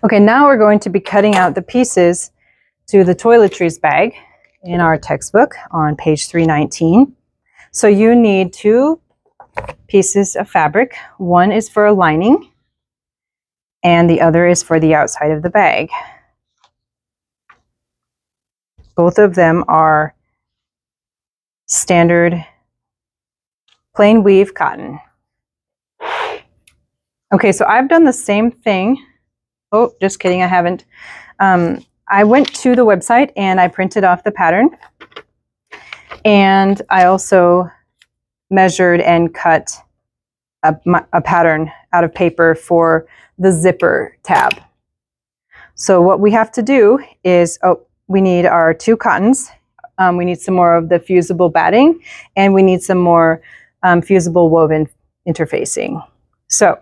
Okay, now we're going to be cutting out the pieces to the toiletries bag in our textbook on page 319. So you need 2 pieces of fabric. One is for a lining and the other is for the outside of the bag. Both of them are standard plain weave cotton. Okay, so I've done the same thing. Oh, just kidding, I haven't. I went to the website and I printed off the pattern. And I also measured and cut a pattern out of paper for the zipper tab. So what we have to do is, we need our 2 cottons. We need some more of the fusible batting, and we need some more fusible woven interfacing. So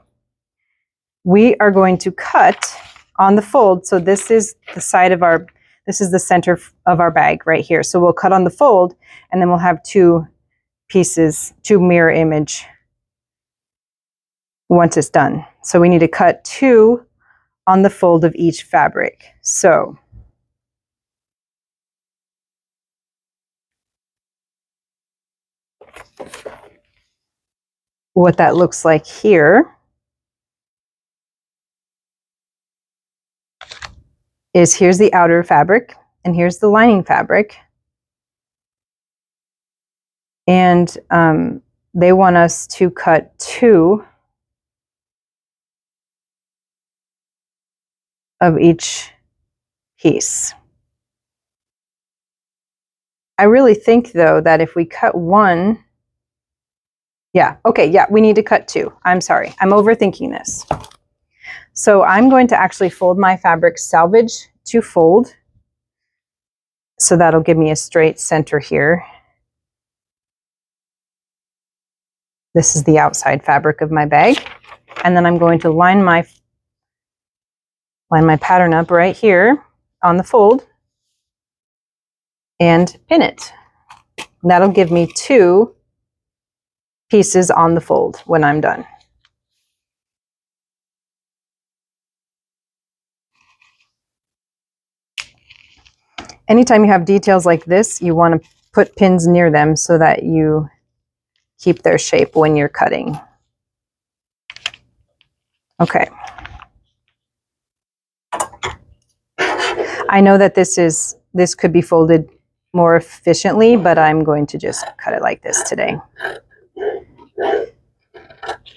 we are going to cut on the fold. So this is the side of this is the center of our bag right here. So we'll cut on the fold, and then we'll have 2 pieces, 2 mirror image once it's done. So we need to cut 2 on the fold of each fabric. So what that looks like here is, here's the outer fabric and here's the lining fabric. And they want us to cut 2 of each piece. I really think though that if we cut 1, we need to cut 2. I'm sorry, I'm overthinking this. So I'm going to actually fold my fabric salvage to fold. So that'll give me a straight center here. This is the outside fabric of my bag. And then I'm going to line my pattern up right here on the fold and pin it. And that'll give me 2 pieces on the fold when I'm done. Anytime you have details like this, you want to put pins near them so that you keep their shape when you're cutting. Okay. I know that this could be folded more efficiently, but I'm going to just cut it like this today.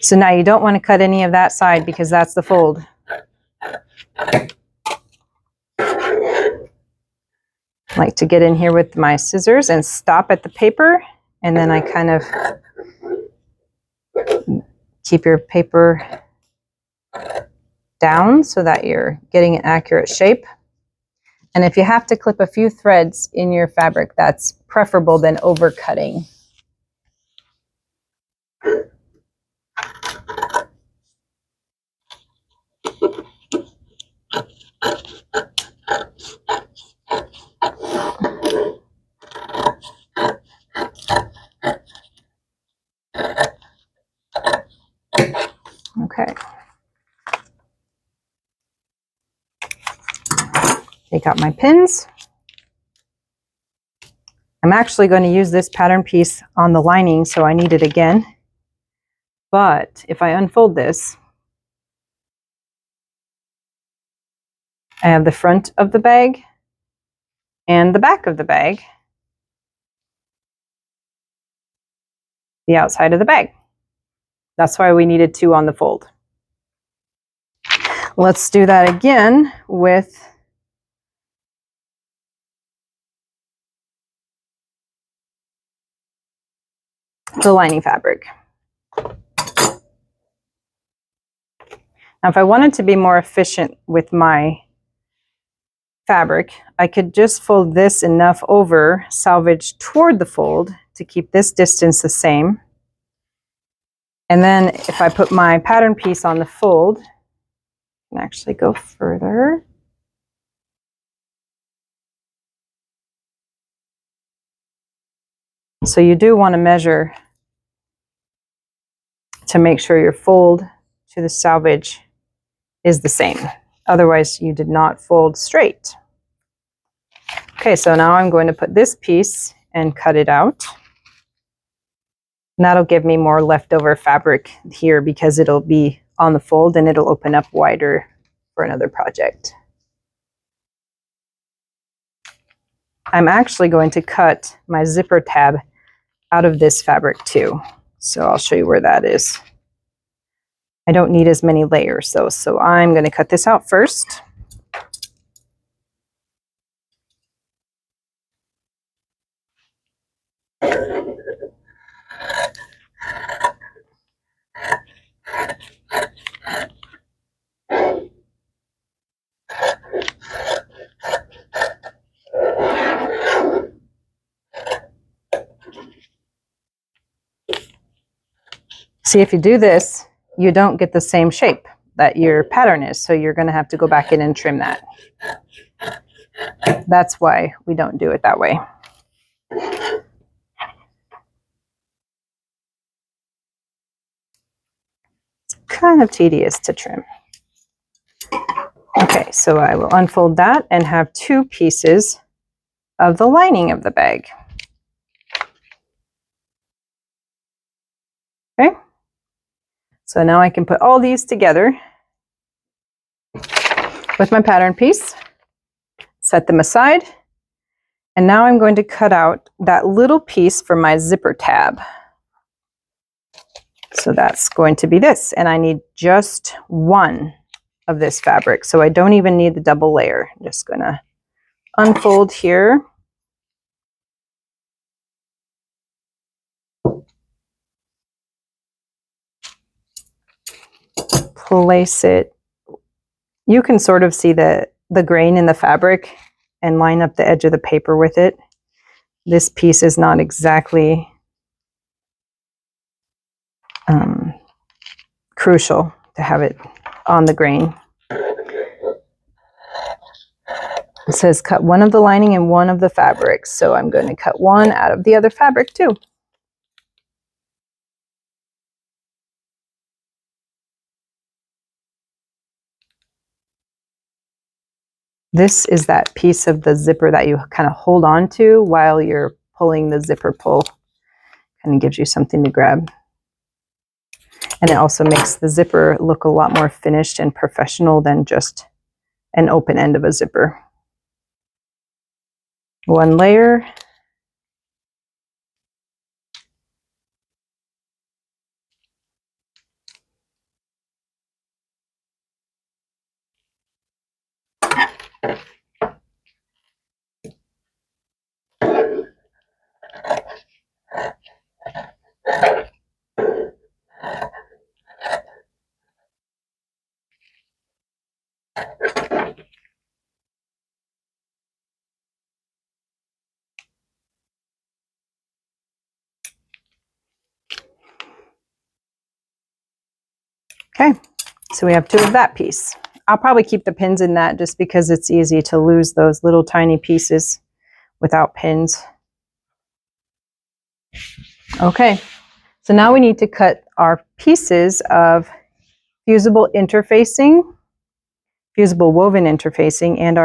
So now you don't want to cut any of that side because that's the fold. I like to get in here with my scissors and stop at the paper, and then I kind of keep your paper down so that you're getting an accurate shape. And if you have to clip a few threads in your fabric, that's preferable than overcutting. Okay. Take out my pins. I'm actually going to use this pattern piece on the lining, so I need it again. But if I unfold this, I have the front of the bag and the back of the bag, the outside of the bag. That's why we needed 2 on the fold. Let's do that again with the lining fabric. Now, if I wanted to be more efficient with my fabric, I could just fold this enough over, salvage toward the fold to keep this distance the same. And then if I put my pattern piece on the fold, I can actually go further. So you do want to measure to make sure your fold to the salvage is the same. Otherwise, you did not fold straight. Okay, so now I'm going to put this piece and cut it out. And that'll give me more leftover fabric here because it'll be on the fold and it'll open up wider for another project. I'm actually going to cut my zipper tab out of this fabric too. So I'll show you where that is. I don't need as many layers though, so I'm going to cut this out first. See, if you do this, you don't get the same shape that your pattern is, so you're going to have to go back in and trim that. That's why we don't do it that way. It's kind of tedious to trim. Okay, so I will unfold that and have two pieces of the lining of the bag. Okay, so now I can put all these together with my pattern piece, set them aside, and now I'm going to cut out that little piece for my zipper tab. So that's going to be this, and I need just one of this fabric, so I don't even need the double layer. I'm just going to unfold here. Place it. You can sort of see the grain in the fabric and line up the edge of the paper with it. This piece is not exactly crucial to have it on the grain. It says cut one of the lining and one of the fabrics, so I'm going to cut one out of the other fabric too. This is that piece of the zipper that you kind of hold on to while you're pulling the zipper pull. Kind of gives you something to grab. And it also makes the zipper look a lot more finished and professional than just an open end of a zipper. One layer. Okay, so we have two of that piece. I'll probably keep the pins in that just because it's easy to lose those little tiny pieces without pins. Okay, so now we need to cut our pieces of fusible interfacing, fusible woven interfacing, and our